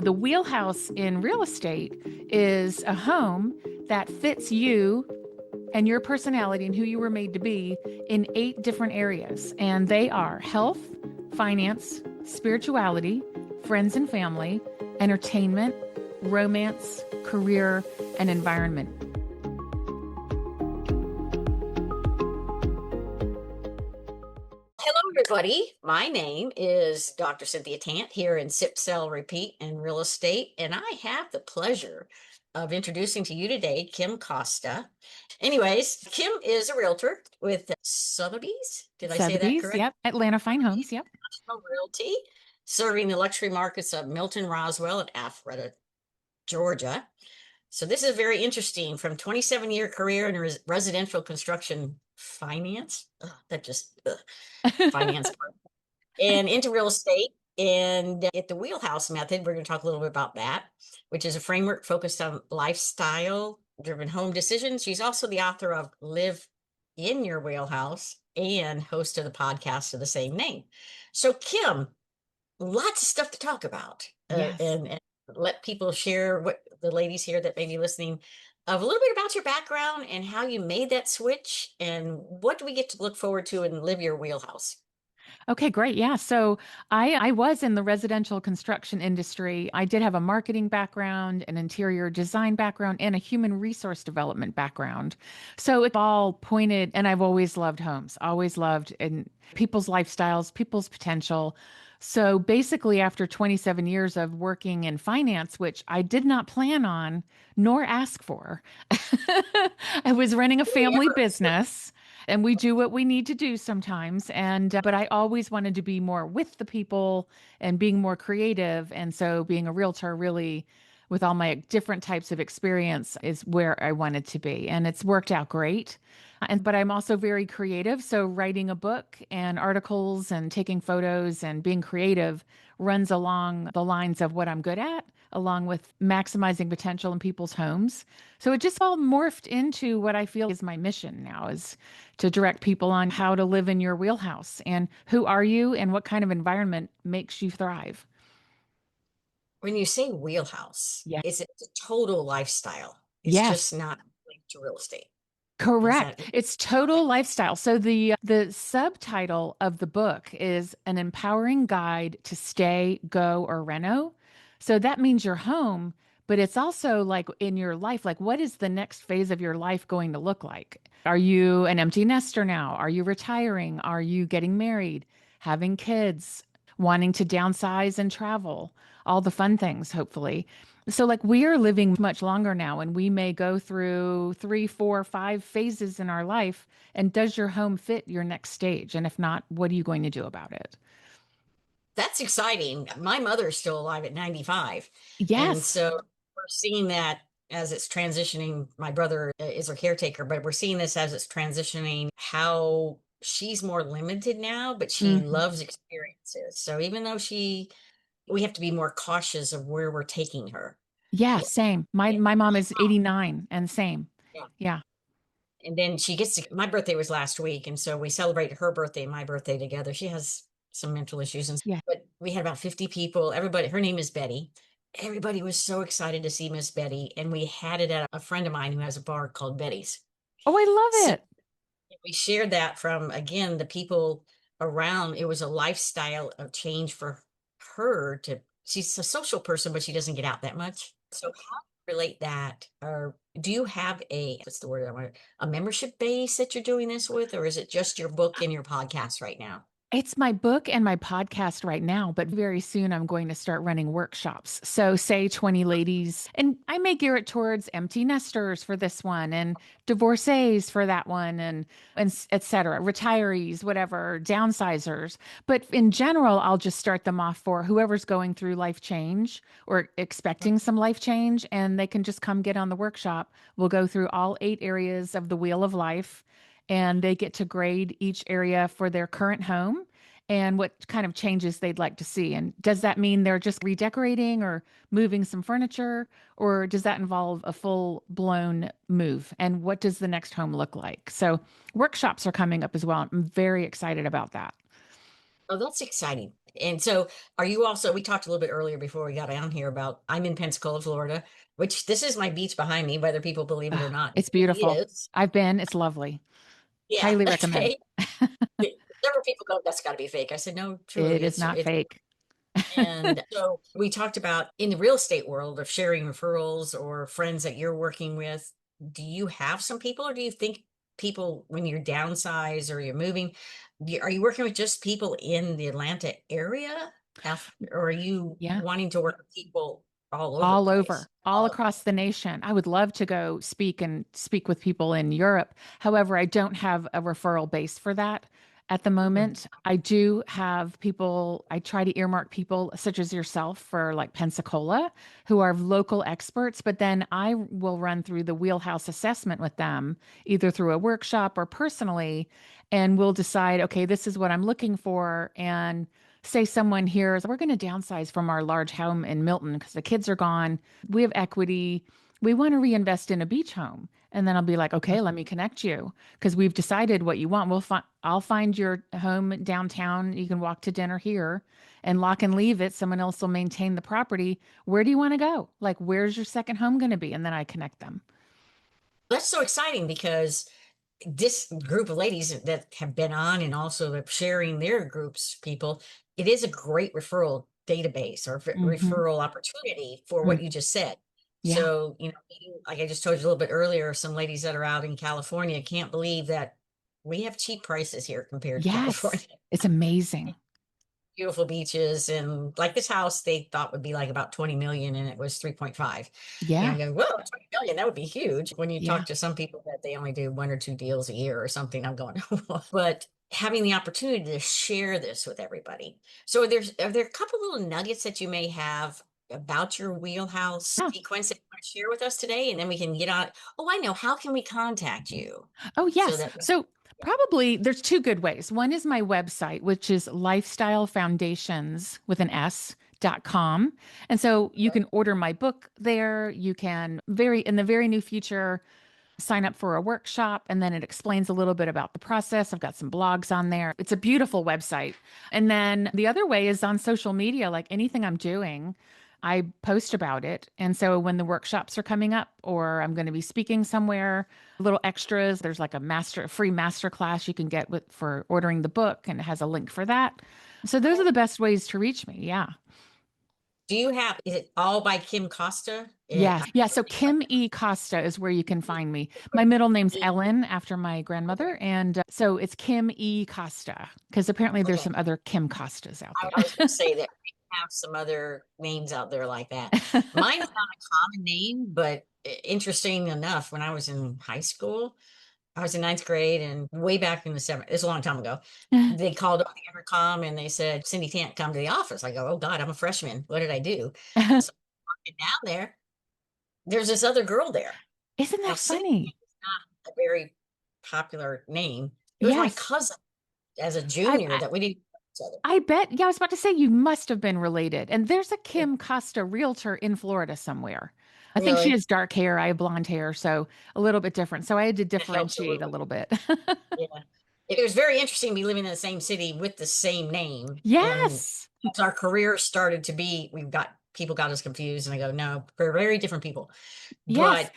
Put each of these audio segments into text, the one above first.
The wheelhouse in real estate is a home that fits you and your personality and who you were made to be in 8 different areas. And they are health, finance, spirituality, friends and family, entertainment, romance, career, and environment. Hello, everybody. My name is Dr. Cynthia Tant here in Sip, Sell, Repeat and Real Estate, and I have the pleasure of introducing to you today Kim Costa. Anyways, Kim is a realtor with Sotheby's. Did I say that Sotheby's, correct? yep. Atlanta Fine Homes, yep. National Realty, serving the luxury markets of Milton, Roswell, and Alpharetta, Georgia. So this is very interesting. From 27-year career in residential construction finance. Ugh, that just finance part. And into real estate. And at the Wheelhouse Method, we're going to talk a little bit about that, which is a framework focused on lifestyle driven home decisions. She's also the author of Live in Your Wheelhouse and host of the podcast of the same name. So, Kim, lots of stuff to talk about, Yes. and let people share, what the ladies here that may be listening, of a little bit about your background and how you made that switch and what do we get to look forward to and Live Your Wheelhouse. Okay, great. Yeah. So I was in the residential construction industry. I did have a marketing background, an interior design background, and a human resource development background. So it all pointed, and I've always loved homes, always loved and people's lifestyles, people's potential. So basically, after 27 years of working in finance, which I did not plan on nor ask for, I was running a Who family ever? business and we do what we need to do sometimes. And but I always wanted to be more with the people and being more creative. And so being a realtor really, with all my different types of experience, is where I wanted to be, and it's worked out great. And but I'm also very creative, so writing a book and articles and taking photos and being creative runs along the lines of what I'm good at, along with maximizing potential in people's homes. So it just all morphed into what I feel is my mission now, is to direct people on how to live in your wheelhouse and who are you and what kind of environment makes you thrive. When you say wheelhouse, Yeah. is it a total lifestyle? It's just Yes. not linked to real estate. Is Correct. that It's okay? total lifestyle. So the subtitle of the book is An Empowering Guide to Stay, Go, or Reno. So that means your home, but it's also like in your life, like what is the next phase of your life going to look like? Are you an empty nester now? Are you retiring? Are you getting married, having kids, wanting to downsize and travel? All the fun things, hopefully. So, like, we are living much longer now, and we may go through 3, 4, 5 phases in our life. And does your home fit your next stage? And if not, what are you going to do about it? That's exciting. My mother is still alive at 95. And Yes. so we're seeing that as it's transitioning. My brother is her caretaker, but we're seeing this as it's transitioning, how she's more limited now, but she Mhm. loves experiences. So even though we have to be more cautious of where we're taking her. Yeah, Yeah. same. My mom is 89 and same. Yeah. Yeah. And then she gets my birthday was last week. And so we celebrated her birthday and my birthday together. She has some mental issues. Yeah. But we had about 50 people. Everybody, her name is Betty. Everybody was so excited to see Miss Betty. And we had it at a friend of mine who has a bar called Betty's. Oh, I So love it. we shared that from, again, the people around. It was a lifestyle of change for her to, she's a social person, but she doesn't get out that much. So how do you relate that? Or do you have what's the word I want, a membership base that you're doing this with, or is it just your book and your podcast right now? It's my book and my podcast right now, but very soon I'm going to start running workshops. So, say 20 ladies, and I may gear it towards empty nesters for this one, and divorcees for that one, and et cetera, retirees, whatever, downsizers. But in general, I'll just start them off for whoever's going through life change or expecting some life change, and they can just come get on the workshop. We'll go through all 8 areas of the wheel of life, and they get to grade each area for their current home and what kind of changes they'd like to see. And does that mean they're just redecorating or moving some furniture, or does that involve a full blown move? And what does the next home look like? So, workshops are coming up as well. I'm very excited about that. Oh, that's exciting. And so are you also, we talked a little bit earlier before we got on here about, I'm in Pensacola, Florida, which this is my beach behind me, whether people believe it or Ugh, not. it's It beautiful. is. I've been, it's lovely. Yeah. Highly recommend. Okay. Several people go, that's got to be fake. I said, no, It truly, is not it's. fake. And so we talked about in the real estate world of sharing referrals or friends that you're working with. Do you have some people, or do you think people, when you're downsize or you're moving, are you working with just people in the Atlanta area? Or are you Yeah. wanting to work with people all over the All place? over, all across the nation. I would love to go speak with people in Europe. However, I don't have a referral base for that at the Mhm. moment. I do have people, I try to earmark people such as yourself for like Pensacola who are local experts, but then I will run through the wheelhouse assessment with them, either through a workshop or personally, and we'll decide, okay, this is what I'm looking for. And say someone here is, we're going to downsize from our large home in Milton because the kids are gone. We have equity. We want to reinvest in a beach home. And then I'll be like, okay, let me connect you because we've decided what you want. I'll find your home downtown. You can walk to dinner here and lock and leave it. Someone else will maintain the property. Where do you want to go? Like, where's your second home going to be? And then I connect them. That's so exciting because this group of ladies that have been on and also sharing their groups, people, it is a great referral database or Hmm. referral opportunity for what you just said. Yeah. So, like I just told you a little bit earlier, some ladies that are out in California can't believe that we have cheap prices here compared to Yes. California. It's amazing. Beautiful beaches, and like this house they thought would be like about 20 million and it was 3.5. And I Yeah. go, whoa, 20 million, that would be huge. When you talk Yeah. to some people that they only do one or two deals a year or something, I'm going, but having the opportunity to share this with everybody. So are there a couple little nuggets that you may have about your wheelhouse Yeah. sequence that you want to share with us today? And then we can get on. Oh, I know. How can we contact you? Oh, So yes. that, So yeah. probably there's two good ways. One is my website, which is lifestylefoundations with an S.com. And so you can order my book there. You can in the very new future, sign up for a workshop, and then it explains a little bit about the process. I've got some blogs on there. It's a beautiful website. And then the other way is on social media, like anything I'm doing, I post about it. And so when the workshops are coming up or I'm going to be speaking somewhere, little extras, there's like free master class you can get for ordering the book, and it has a link for that. So those are the best ways to reach me. Yeah. Do you have, is it all by Kim Costa? Yeah. Yes. Yeah. So Kim E. Costa is where you can find me. My middle name's Ellen after my Okay. grandmother. And so it's Kim E. Costa because apparently there's Okay. some other Kim Costas out I was going there. to say that we have some other names out there like that. Mine is not a common name, but interesting enough, when I was in high school, I was in ninth grade and way back in the '70s, it's a long time ago. They called up the intercom and they said, Cindy Tant, come to the office. I go, oh God, I'm a freshman. What did I do? So walking down there, there's this other girl there. Isn't Now, that Cindy funny? is not a very popular name. It was my Yes. cousin as a I, junior I that we didn't know each other. I bet. Yeah, I was about to say you must have been related. And there's a Kim Costa realtor in Florida somewhere. I think she Really? has dark hair. I have blonde hair, so a little bit different. So I had to It helps a differentiate little a bit. little bit. Yeah. It was very interesting to be living in the same city with the same name. And Yes. as our career started to be, people got us confused. And I go, no, we're very different people. Yes. But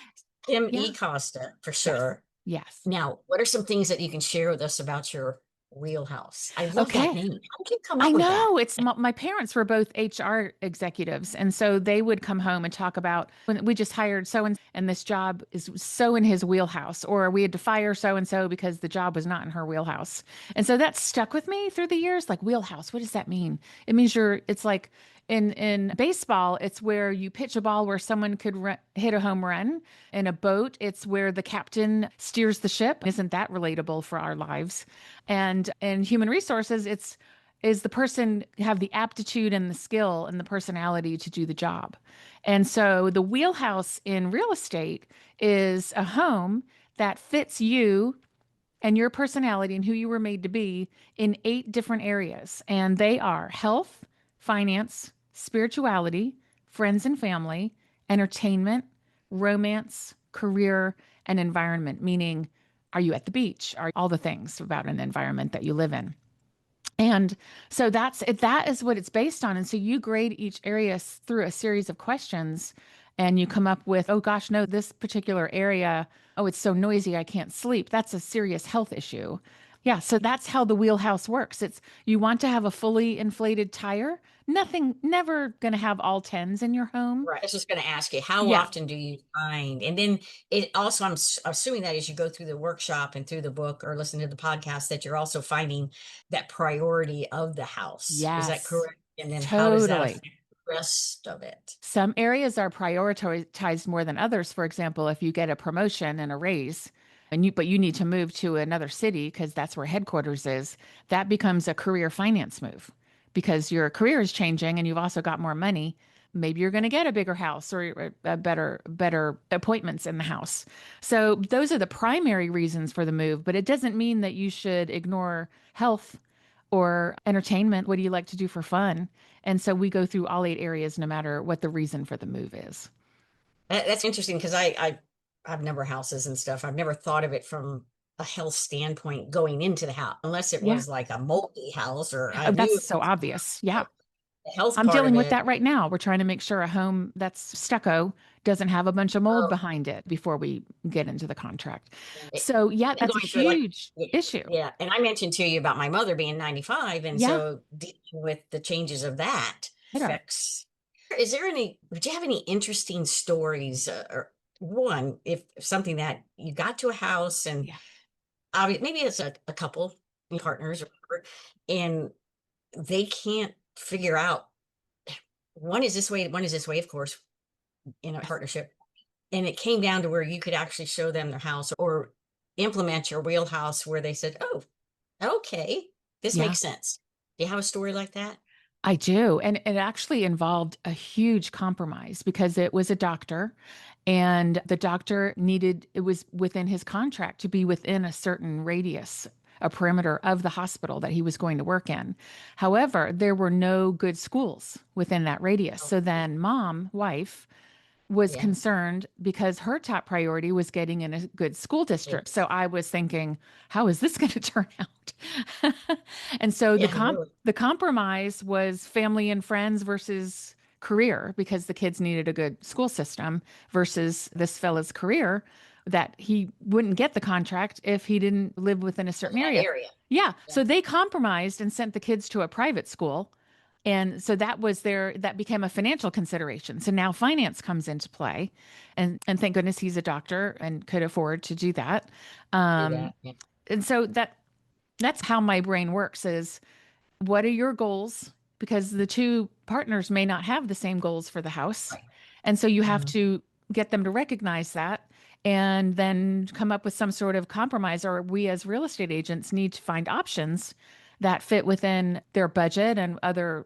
Kim Yeah. E. Costa, for Yes. sure. Yes. Now, what are some things that you can share with us about your wheelhouse? I love that Okay. name. How did you come I up with that? know my parents were both HR executives. And so they would come home and talk about when we just hired and this job is so in his wheelhouse, or we had to fire so and so because the job was not in her wheelhouse. And so that stuck with me through the years. Like wheelhouse, what does that mean? It means it's like in baseball, it's where you pitch a ball where someone could hit a home run. In a boat, it's where the captain steers the ship. Isn't that relatable for our lives? And in human resources, it's is the person have the aptitude and the skill and the personality to do the job. And so the wheelhouse in real estate is a home that fits you and your personality and who you were made to be in 8 different areas. And they are health, finance, spirituality, friends and family, entertainment, romance, career, and environment, meaning, are you at the beach? Are all the things about an environment that you live in? And so that is what it's based on. And so you grade each area through a series of questions and you come up with, oh gosh, no, this particular area, oh, it's so noisy, I can't sleep. That's a serious health issue. Yeah, so that's how the wheelhouse works. It's you want to have a fully inflated tire. Nothing, never going to have all tens in your home. Right. I was just going to ask you, how Yeah. often do you find? And then it also, assuming that as you go through the workshop and through the book or listen to the podcast, that you're also finding that priority of the house. Is that Yes, correct? And then how does that totally. affect the rest of it? Some areas are prioritized more than others. For example, if you get a promotion and a raise but you need to move to another city because that's where headquarters is, that becomes a career finance move because your career is changing and you've also got more money. Maybe you're going to get a bigger house or a better appointments in the house. So those are the primary reasons for the move, but it doesn't mean that you should ignore health or entertainment. What do you like to do for fun? And so we go through all 8 areas no matter what the reason for the move is. That's interesting because I've never houses and stuff. I've never thought of it from a health standpoint going into the house, unless it Yeah. was like a moldy house or I Oh, knew that's so obvious. Yeah. the health I'm part dealing of with it. that right now. We're trying to make sure a home that's stucco doesn't have a bunch of mold Oh, behind it before we get into the contract. it, So, yeah, and that's a going through it like huge yeah, issue. yeah. And I mentioned to you about my mother being 95, and Yeah. so dealing with the changes of that Later. affects. Is there any? Would you have any interesting stories, or one if something that you got to a house and Yeah. maybe it's a couple partners or whatever, and they can't figure out one is this way, of course, in a partnership. And it came down to where you could actually show them their house or implement your wheelhouse where they said, oh, okay, this Yeah. makes sense. Do you have a story like that? I do. And it actually involved a huge compromise because it was a doctor and the doctor needed, it was within his contract to be within a certain radius, a perimeter of the hospital that he was going to work in. However, there were no good schools within that radius. Oh, So then wife, was yeah. concerned because her top priority was getting in a good school Yeah, district. So I was thinking, how is this going to turn out? And so yeah, really. the compromise was family and friends versus career because the kids needed a good school system versus this fella's career that he wouldn't get the contract if he didn't live within a In certain that area. area. Yeah, Yeah, so they compromised and sent the kids to a private school and so that became a financial consideration. So now finance comes into play. And thank goodness he's a doctor and could afford to do that. do Um, that. Yeah. and so that's how my brain works is what are your goals? Because the two partners may not have the same goals for the house. Right. And so you have Mhm. to get them to recognize that and then come up with some sort of compromise. Or we as real estate agents need to find options that fit within their budget and other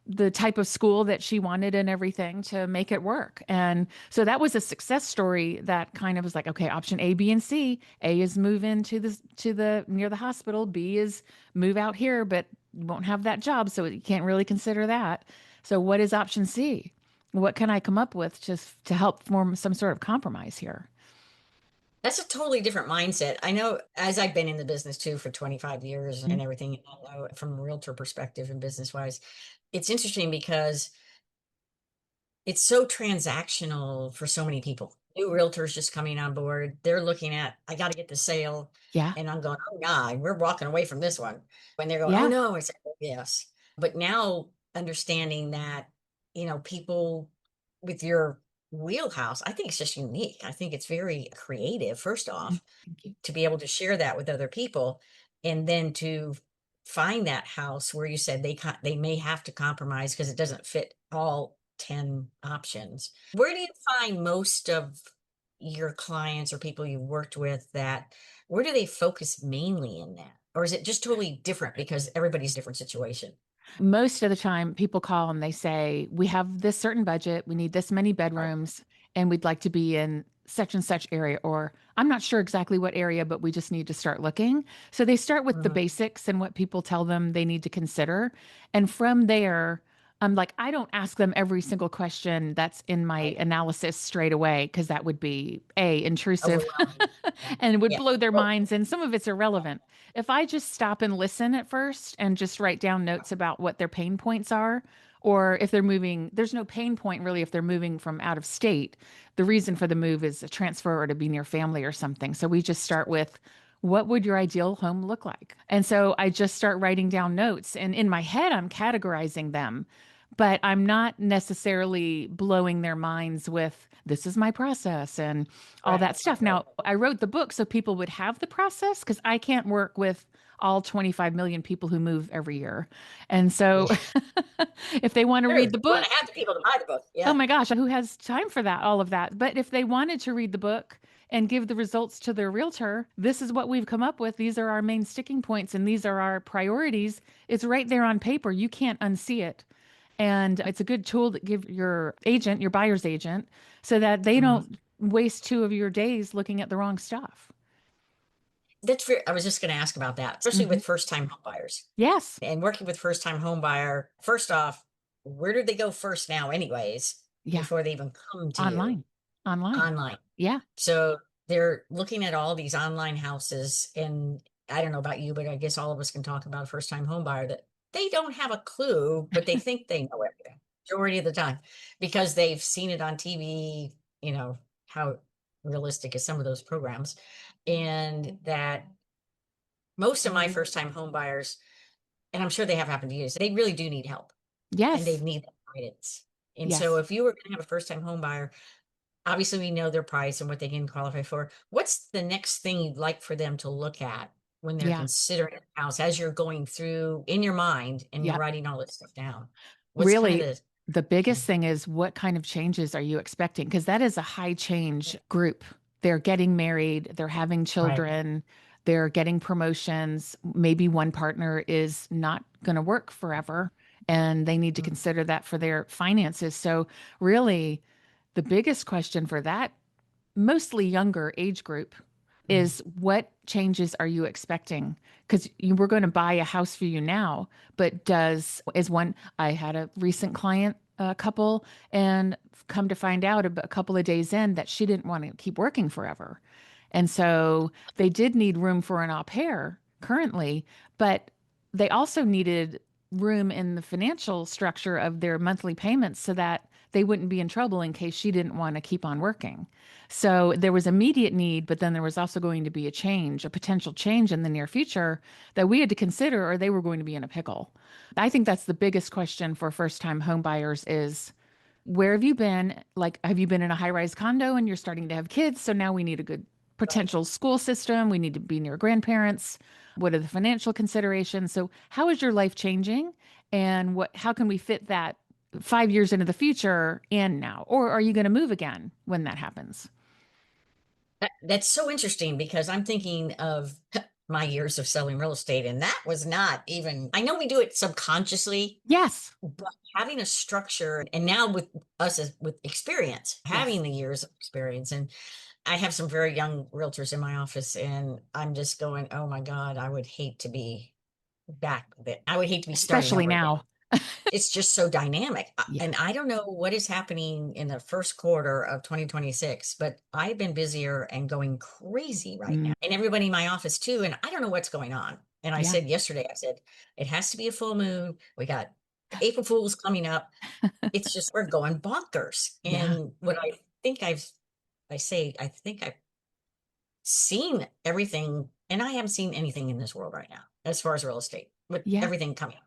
the type of school that she wanted and everything to make it work. And so that was a success story that kind of was like, okay, option A, B, and C. A is move into the near the hospital. B is move out here, but you won't have that job, so you can't really consider that. So what is option C? What can I come up with just to help form some sort of compromise here? That's a totally different mindset. I know as I've been in the business too for 25 years Mm. and everything, I know from a realtor perspective and business wise, it's interesting because it's so transactional for so many people. New realtors just coming on board. They're looking at, I got to get the sale. Yeah. And I'm going, oh, nah, we're walking away from this one. When they're going, oh, Yeah. no, I said, oh, yes. But now understanding that, people with your wheelhouse, I think it's just unique. I think it's very creative, first Mm. off, Thank you. to be able to share that with other people. And then to find that house where you said they may have to compromise because it doesn't fit all 10 options. Where do you find most of your clients or people you've worked with that where do they focus mainly in that? Or is it just totally different because everybody's different situation? Most of the time, people call and they say, we have this certain budget, we need this many Right. bedrooms, and we'd like to be in such and such area. Or I'm not sure exactly what area, but we just need to start looking. So they start with the Mhm. basics and what people tell them they need to consider. And from there, Like, I don't ask them every single question that's in my Right. analysis straight away because that would be intrusive Overwhelming. Yeah. and it would Yeah. blow their Well, minds. And some of it's irrelevant. If I just stop and listen at first and just write down notes about what their pain points are, or if they're moving, there's no pain point really if they're moving from out of state. The reason for the move is a transfer or to be near family or something. So we just start with, what would your ideal home look like? And so I just start writing down notes. And in my head, I'm categorizing them, but I'm not necessarily blowing their minds with, this is my process and all right. that stuff. Right. Now, I wrote the book so people would have the process because I can't work with all 25 million people who move every year. And so Yeah. if they want to Sure. read You the want to book, have the people to buy the book. oh Yeah. my gosh, who has time for that, all of that? But if they wanted to read the book and give the results to their realtor, this is what we've come up with. These are our main sticking points and these are our priorities. It's right there on paper. You can't unsee it. And it's a good tool to give your agent, your buyer's agent, so that they Mhm. don't waste 2 of your days looking at the wrong stuff. That's fair. I was just going to ask about that, especially Hmm. with first-time home buyers Yes. and working with first-time home buyer. First off, where do they go first now, anyways, Yeah. before they even come to you Online. Online. online? Yeah. So they're looking at all these online houses, and I don't know about you, but I guess all of us can talk about a first-time home buyer that they don't have a clue, but they think they know everything majority of the time because they've seen it on TV, how realistic is some of those programs. And that most of my first-time home buyers, and I'm sure they have happened to you, so they really do need help and they Yes. need that guidance. And so Yes. if you were going to have a first-time home buyer, obviously we know their price and what they can qualify for. What's the next thing you'd like for them to look at when they're Yeah. considering a house as you're going through in your mind and you're Yep. writing all this stuff down? What's kind of Really, the the biggest thing is, what kind of changes are you expecting? Because that is a high change group. They're getting married, they're having right? children, they're getting promotions. Maybe one partner is not going to work forever and they need to Mm, consider that for their finances. So, really, the biggest question for that mostly younger age group mm, is, what changes are you expecting? Because you were going to buy a house for you now, but I had a recent client, couple, and come to find out a couple of days in that she didn't want to keep working forever. And so they did need room for an au pair currently, but they also needed room in the financial structure of their monthly payments so that they wouldn't be in trouble in case she didn't want to keep on working. So there was immediate need, but then there was also going to be a potential change in the near future that we had to consider, or they were going to be in a pickle. I think that's the biggest question for first-time home buyers is, where have you been? Like, have you been in a high-rise condo and you're starting to have kids? So now we need a good right. potential school system. We need to be near grandparents. What are the financial considerations? So how is your life changing? And how can we fit that 5 years into the future in now? Or are you going to move again when that happens? That's so interesting because I'm thinking of my years of selling real estate, and that was not even, I know we do it subconsciously, Yes. but having a structure, and now with us as with experience, having Yes. the years of experience, and I have some very young realtors in my office, and I'm just going, oh my God, I would hate to be back then. I would hate to be starting Especially over again. now. It's just so dynamic. Yeah. And I don't know what is happening in the first quarter of 2026, but I've been busier and going crazy right now. Mm, And everybody in my office too. And I don't know what's going on. And I yeah. said yesterday, I said, it has to be a full moon. We got April Fools coming up. It's just, we're going bonkers. Yeah. And what I think I think I've seen everything, and I haven't seen anything in this world right now as far as real estate with Yeah. everything coming up.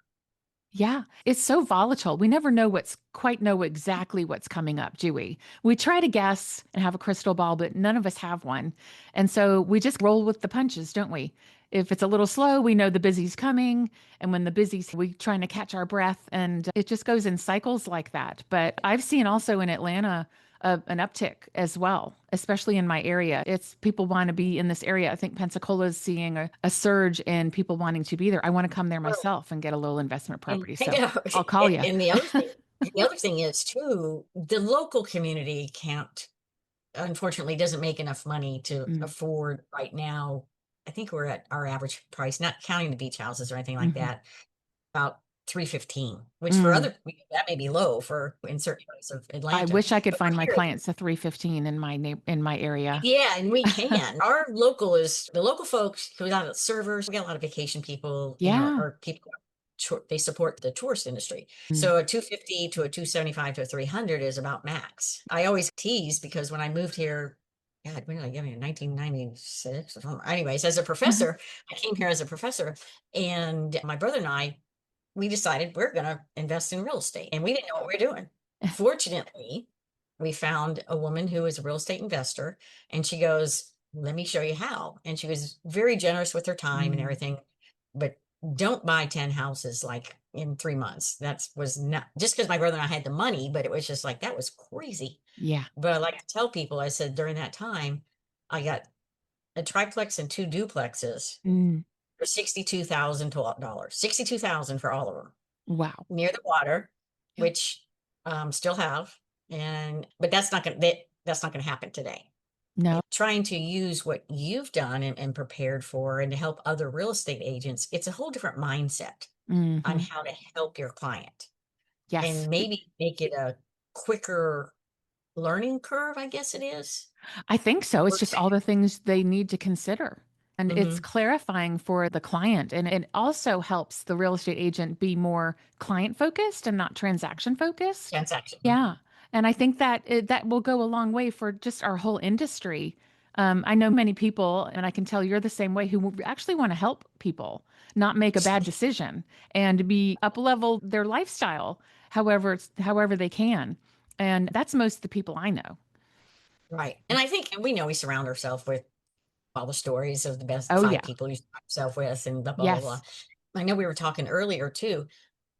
Yeah, it's so volatile. We never know exactly what's coming up, do we? We try to guess and have a crystal ball, but none of us have one. And so we just roll with the punches, don't we? If it's a little slow, we know the busy's coming. And when the busy's, we trying to catch our breath. And it just goes in cycles like that. But I've seen also in Atlanta an uptick as well, especially in my area. It's people want to be in this area. I think Pensacola is seeing a surge in people wanting to be there. I want to come there myself and get a little investment And property. I So know, I'll call you. and the other thing is too, the local community can't, unfortunately, doesn't make enough money to Mm, afford right now. I think we're at our average price, not counting the beach houses or anything like hmm. that, about 315, which for Mm. other, that may be low for in certain parts of I Atlanta. wish I could But for find my here, clients a 315 in my in my area. yeah, and we can. Our local is the local folks who got servers. We got a lot of vacation people, Yeah. or people they support the tourist industry. Mm. So a 250 to a 275 to a 300 is about max. I always tease because when I moved here, God, when did I get here? 1996 or something. Anyways, as a professor, I came here as a professor, and my brother and I, we decided we're going to invest in real estate, and we didn't know what we were doing. Fortunately, we found a woman who is a real estate investor, and she goes, let me show you how. And she was very generous with her time and Mm. everything, but don't buy 10 houses like in 3 months. That was not just because my brother and I had the money, but it was just like, that was crazy. Yeah. But I like to tell people, I said, during that time, I got a triplex and two duplexes Mm. for $62,000, 62,000 for all of them, Wow. near the water, Yep. which still have, but that's not gonna happen today. No. Trying to use what you've done and prepared for, and to help other real estate agents, it's a whole different mindset on Hmm. how to help your client, Yes. and maybe make it a quicker learning curve, I guess it is. I think so. It's just all the things they need to consider. And it's Mm-hmm. clarifying for the client. And it also helps the real estate agent be more client focused and not transaction focused. Transaction. Yeah. And I think that that will go a long way for just our whole industry. I know many people, and I can tell you're the same way, who actually want to help people not make a bad decision and be up level their lifestyle, however they can. And that's most of the people I know. Right. And I think, and we know, we surround ourselves with all the stories of the best Oh, five yeah. people you surround yourself with, and blah, blah, blah, blah. Yes. I know we were talking earlier too.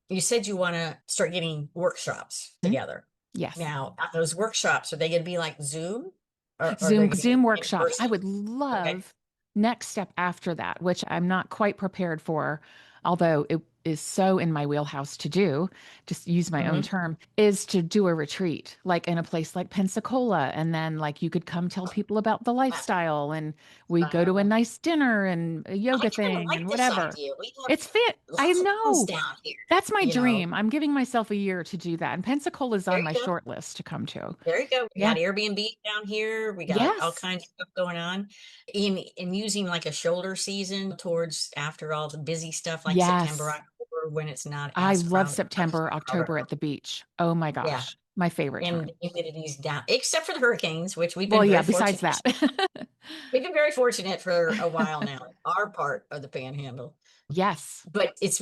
You said you want to start getting workshops Mhm. together. Yes. Now, those workshops, are they going to be like Zoom, or are they going to Zoom be in workshops. I person? would Okay. love next step after that, which I'm not quite prepared for, although it is so in my wheelhouse to do, just use my own Hmm. term, is to do a retreat, like in a place like Pensacola. And then like you could come tell people about the lifestyle and we go to a Uh, nice dinner and a I yoga kind of thing like and this whatever. idea. We have It's fit. I lots of things know. down here. That's my You know, dream. I'm giving myself a year to do that. And Pensacola is there on my you go. short list to come to. There you go. We Yeah. got Airbnb down here. We got all Yes. kinds of stuff going on. In using like a shoulder season towards after all the busy stuff like September, Yes. October, when it's not I as love crowded. Not as September, crowded. October at the beach. Oh my Yeah. gosh, my favorite And time. humidity's down, except for the hurricanes, which we've Well, been yeah, very besides fortunate. that. We've been very fortunate for a while now, our part of the panhandle. Yes. But it's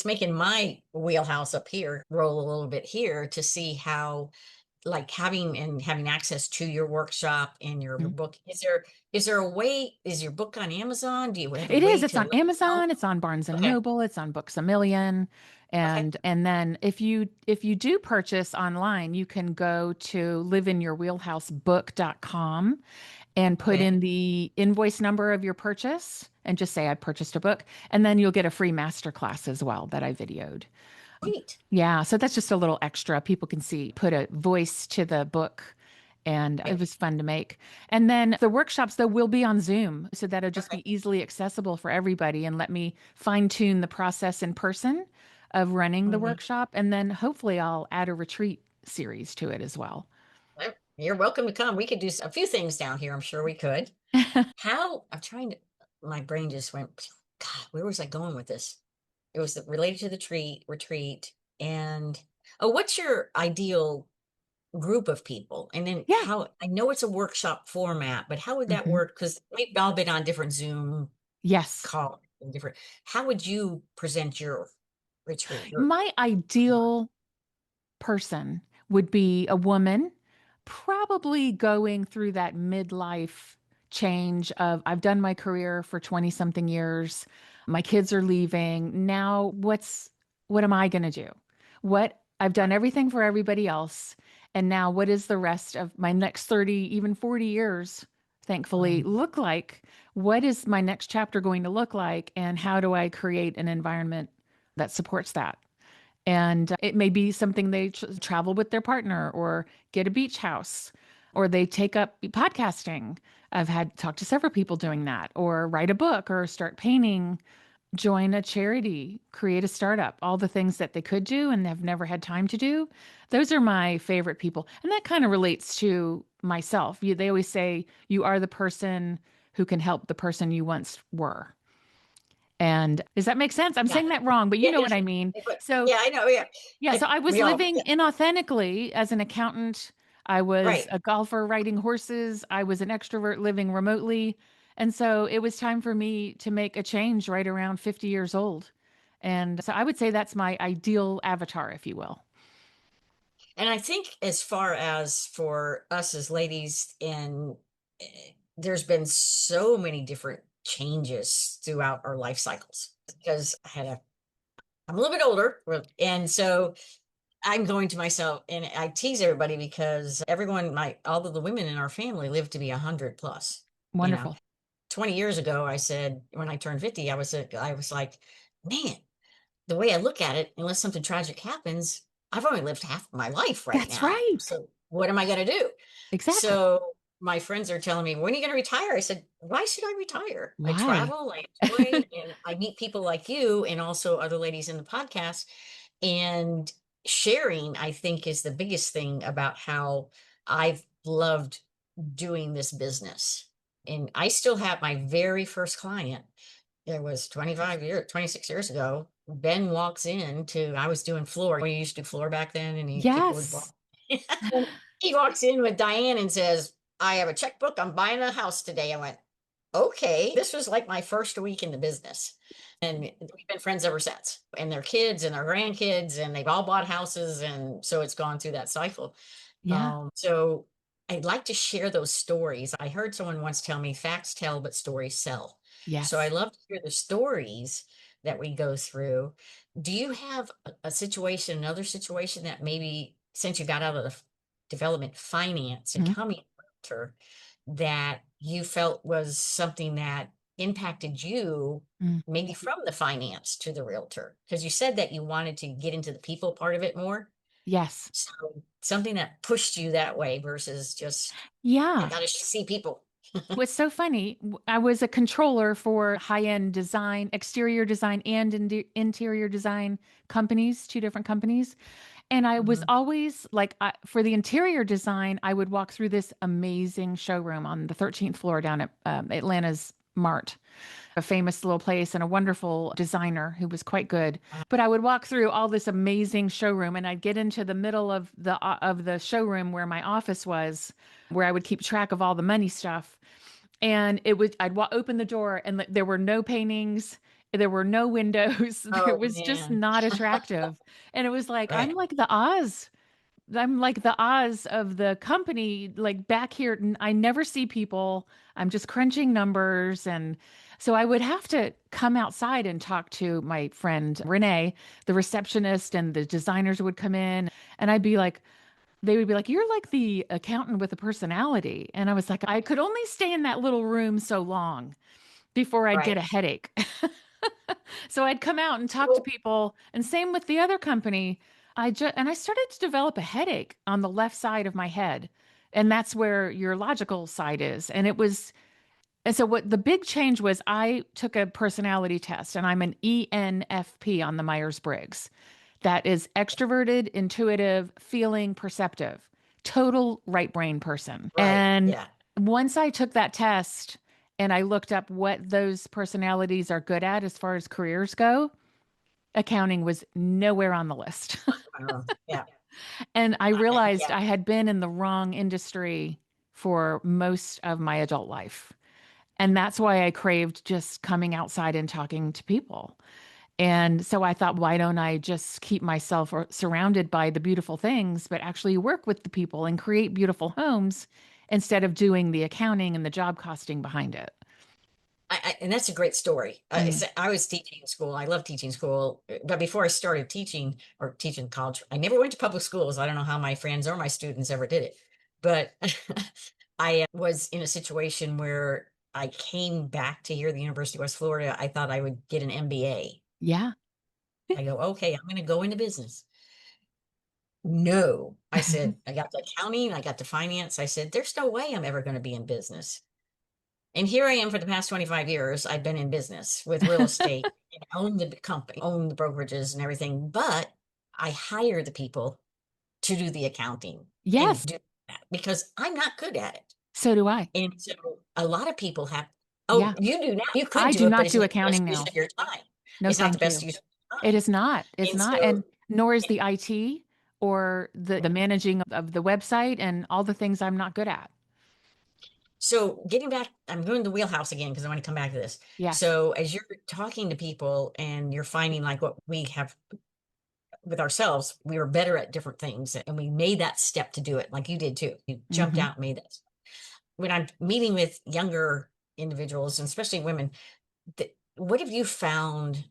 making my wheelhouse up here roll a little bit here to see how, like, having access to your workshop and your Mhm. book. Is there a way, is your book on Amazon? Do you have a It is. way It's to on let me know? Amazon, it's on Barnes and Okay. Noble, it's on Books a Million. Okay. And then if you do purchase online, you can go to liveinyourwheelhousebook.com and put Okay. in the invoice number of your purchase and just say I purchased a book. And then you'll get a free masterclass as well that I videoed. Sweet. Yeah, so that's just a little extra. People can see, put a voice to the book, and it Okay. was fun to make. And then the workshops, though, will be on Zoom, so that'll just Okay. be easily accessible for everybody and let me fine tune the process in person of running the Mhm. workshop. And then hopefully I'll add a retreat series to it as well. Well, you're welcome to come. We could do a few things down here. I'm sure we could. How I'm trying to, my brain just went, God, where was I going with this? It was related to the retreat. And oh, what's your ideal group of people? And then Yeah. how, I know it's a workshop format, but how would that Hmm. work? Because we've all been on different Zoom Yes. calls and different, how would you present your retreat? Your My ideal person would be a woman, probably going through that midlife change of I've done my career for 20 something years. My kids are leaving. Now what am I going to do? What I've done everything for everybody else. And now what is the rest of my next 30, even 40 years, thankfully, Mhm. look like? What is my next chapter going to look like? And how do I create an environment that supports that? And it may be something they travel with their partner or get a beach house or they take up podcasting. I've had talked to several people doing that or write a book or start painting. join a charity, create a startup, all the things that they could do and have never had time to do. Those are my favorite people. And that kind of relates to myself. They always say you are the person who can help the person you once were. And does that make sense? I'm Yeah. saying that wrong, but you Yeah. know what I mean. So Yeah, I know. Yeah. yeah, so I was We all, living yeah, inauthentically as an accountant. I was right. a golfer riding horses. I was an extrovert living remotely. And so it was time for me to make a change right around 50 years old. And so I would say that's my ideal avatar, if you will. And I think as far as for us as ladies, and there's been so many different changes throughout our life cycles because I'm a little bit older, and so I'm going to myself, and I tease everybody because all of the women in our family live to be 100 plus. You know, Wonderful. 20 years ago, I said when I turned 50, I was like, man, the way I look at it, unless something tragic happens, I've only lived half of my life right That's now. right. So what am I going to do? Exactly. So my friends are telling me, when are you going to retire? I said, why should I retire? I Why? travel, I enjoy, and I meet people like you and also other ladies in the podcast. And sharing, I think, is the biggest thing about how I've loved doing this business. And I still have my very first client. It was 25 years, 26 years ago. Ben walks I was doing floor. We used to do floor back then, and people would walk. Yes. He walks in with Diane and says, I have a checkbook. I'm buying a house today. I went, okay. This was like my first week in the business. And we've been friends ever since. And their kids and their grandkids, and they've all bought houses. And so it's gone through that cycle. Yeah. So I'd like to share those stories. I heard someone once tell me facts tell, but stories sell. So I Yes. love to hear the stories that we go through. Do you have a situation, another situation that maybe since you got out of the development finance and Mhm. coming realtor that you felt was something that impacted you, Mm. maybe from the finance to the realtor? Because you said that you wanted to get into the people part of it more. Yes. So something that pushed you that way versus just, I Yeah. gotta see people. What's so funny, I was a controller for high-end design, exterior design and interior design companies, two different companies. And I was Mhm. always like, for the interior design, I would walk through this amazing showroom on the 13th floor down at Atlanta's Mart, a famous little place and a wonderful designer who was quite good. But I would walk through all this amazing showroom and I'd get into the middle of the showroom where my office was, where I would keep track of all the money stuff. And open the door and there were no paintings, there were no windows. It Oh was just man. not attractive. And it was like, Right. I'm like the Oz of the company, like back here. I never see people. I'm just crunching numbers. And so I would have to come outside and talk to my friend Renee, the receptionist, and the designers would come in. And they would be like, you're like the accountant with a personality. And I was like, I could only stay in that little room so long before I'd get Right. a headache. So I'd come out and talk to Well, people. And same with the other company. I started to develop a headache on the left side of my head. And that's where your logical side is. And so what the big change was, I took a personality test and I'm an ENFP on the Myers-Briggs. That is extroverted, intuitive, feeling, perceptive, total right brain person. right. And Yeah. once I took that test and I looked up what those personalities are good at as far as careers go, accounting was nowhere on the list. Yeah. And I realized Yeah. I had been in the wrong industry for most of my adult life. And that's why I craved just coming outside and talking to people. And so I thought, why don't I just keep myself surrounded by the beautiful things, but actually work with the people and create beautiful homes instead of doing the accounting and the job costing behind it? And that's a great story. Mm. I was teaching in school. I love teaching school. But before I started teaching or teaching college, I never went to public schools. I don't know how my friends or my students ever did it. But I was in a situation where I came back to here, the University of West Florida. I thought I would get an MBA. Yeah. I go, okay, I'm going to go into business. No, I said, I got the accounting, I got the finance. I said, there's no way I'm ever going to be in business. And here I am for the past 25 years. I've been in business with real estate and own the company, own the brokerages and everything, but I hire the people to do the accounting and Yes, do that because I'm not good at it. so do I. And so a lot of people have, oh, Yeah, you do now. You could I do do it, but not it's do not the best accounting use now. of your time. No, It's not the thank best you. use of your It time. is not. It's And not. so, And nor is the IT or the managing of the website and all the things I'm not good at. so getting back, I'm doing the wheelhouse again because I want to come back to this. Yes. So as you're talking to people and you're finding like what we have with ourselves, we were better at different things and we made that step to do it like you did too. You jumped Hmm. out and made that. When I'm meeting with younger individuals and especially women, what have you found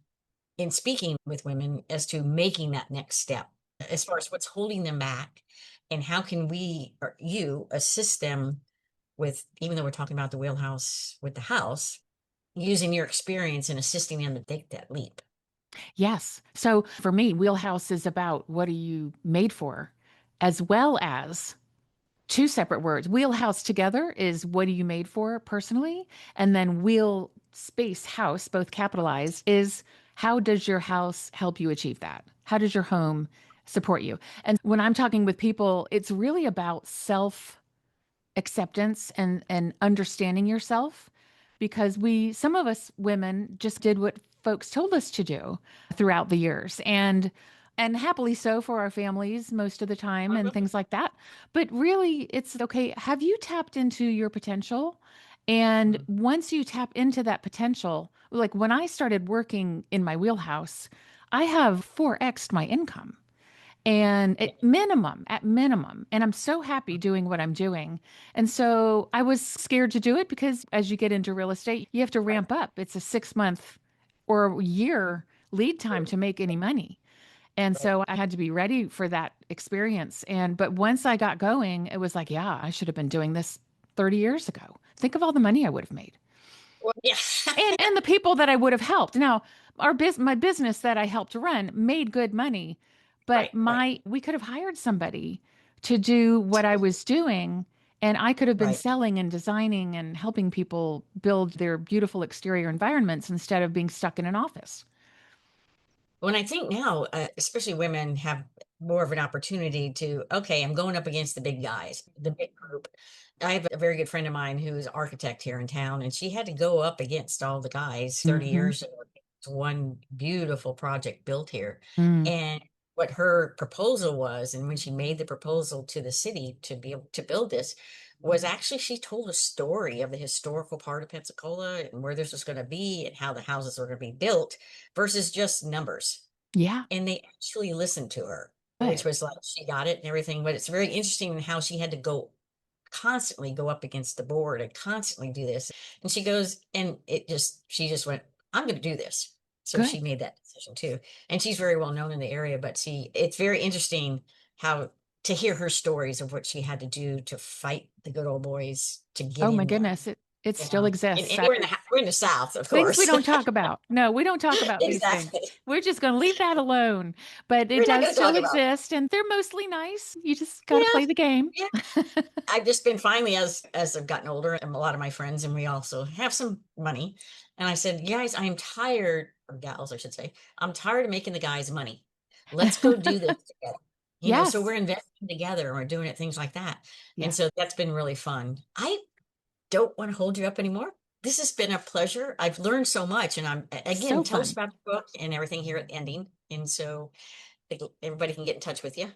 in speaking with women as to making that next step as far as what's holding them back and how can we or you assist them with, even though we're talking about the wheelhouse with the house, using your experience and assisting them to take that leap? Yes. So for me, wheelhouse is about what are you made for, as well as two separate words. Wheelhouse together is what are you made for personally? And then wheel space house, both capitalized, is how does your house help you achieve that? How does your home support you? And when I'm talking with people, it's really about self acceptance and understanding yourself because we some of us women just did what folks told us to do throughout the years and happily so for our families most of the time and Mhm. things like that, but really it's okay, have you tapped into your potential? And Mhm. once you tap into that potential, like when I started working in my wheelhouse, I have 4x'd my income and Yeah. at minimum, and I'm so happy doing what I'm doing. And so I was scared to do it because as you get into real estate you have to Right. ramp up. It's a 6 month or a year lead time to make any money, and Right. so I had to be ready for that experience. And but once I got going it was like, yeah, I should have been doing this 30 years ago. Think of all the money I would have made, Well, yeah. and the people that I would have helped. Now, my business that I helped run made good money, Right. but Right. my we could have hired somebody to do what I was doing, and I could have been Right. selling and designing and helping people build their beautiful exterior environments instead of being stuck in an office. When I think now, especially women have more of an opportunity to, okay, I'm going up against the big guys, the big group. I have a very good friend of mine who's an architect here in town, and she had to go up against all the guys 30 Hmm. years ago. It's one beautiful project built here. Mm. And what her proposal was, and when she made the proposal to the city to be able to build this, was actually she told a story of the historical part of Pensacola and where this was going to be and how the houses were going to be built versus just numbers. Yeah, And they actually listened to her, which good. was like she got it and everything. But it's very interesting how she had to constantly go up against the board and constantly do this. And she goes, and she just went, I'm going to do this. So Good. she made that decision too. And she's very well known in the area, but it's very interesting how to hear her stories of what she had to do to fight the good old boys to get Oh my in there, goodness, it still and exists. we're in the South, of Things we course. don't talk about. No, we don't talk about these things. Exactly. We're just going to leave that alone. But it We're not does going to still talk about. exist, and they're mostly nice. You just got to Yeah, play the game. yeah. I've just been finally, as I've gotten older, and a lot of my friends, and we also have some money. And I said, guys, I'm tired, or gals, I should say, I'm tired of making the guys money. Let's go do this together. So Yes. we're investing together and we're doing it, things like that. And Yeah. so that's been really fun. I don't want to hold you up anymore. This has been a pleasure. I've learned so much. And again, So tell us fun. about the book and everything here at the ending. And so everybody can get in touch with you.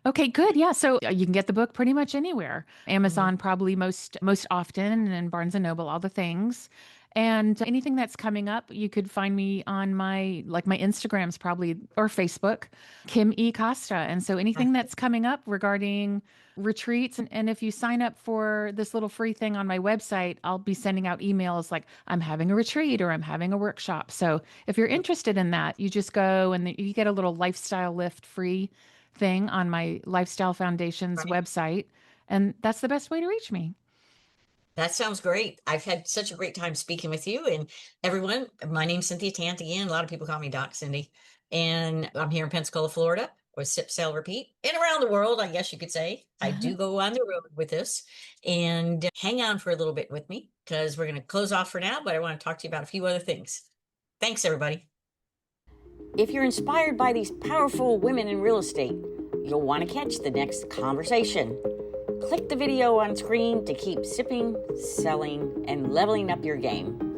Okay, good. Yeah, so you can get the book pretty much anywhere. Mhm. Amazon probably most often, and Barnes and Noble, all the things. And anything that's coming up, you could find me on my Instagrams probably or Facebook, Kim E. Costa. And so anything that's coming up regarding retreats, and if you sign up for this little free thing on my website, I'll be sending out emails like I'm having a retreat or I'm having a workshop. So if you're interested in that, you just go and you get a little lifestyle lift free thing on my Lifestyle Foundation's Right. website. And that's the best way to reach me. That sounds great. I've had such a great time speaking with you and everyone. My name's Cynthia Tant again. A lot of people call me Doc Cindy, and I'm here in Pensacola, Florida. or sip, sell, repeat, and around the world, I guess you could say. I do go on the road with this, and hang on for a little bit with me because we're going to close off for now, but I want to talk to you about a few other things. Thanks, everybody. If you're inspired by these powerful women in real estate, you'll want to catch the next conversation. Click the video on screen to keep sipping, selling, and leveling up your game.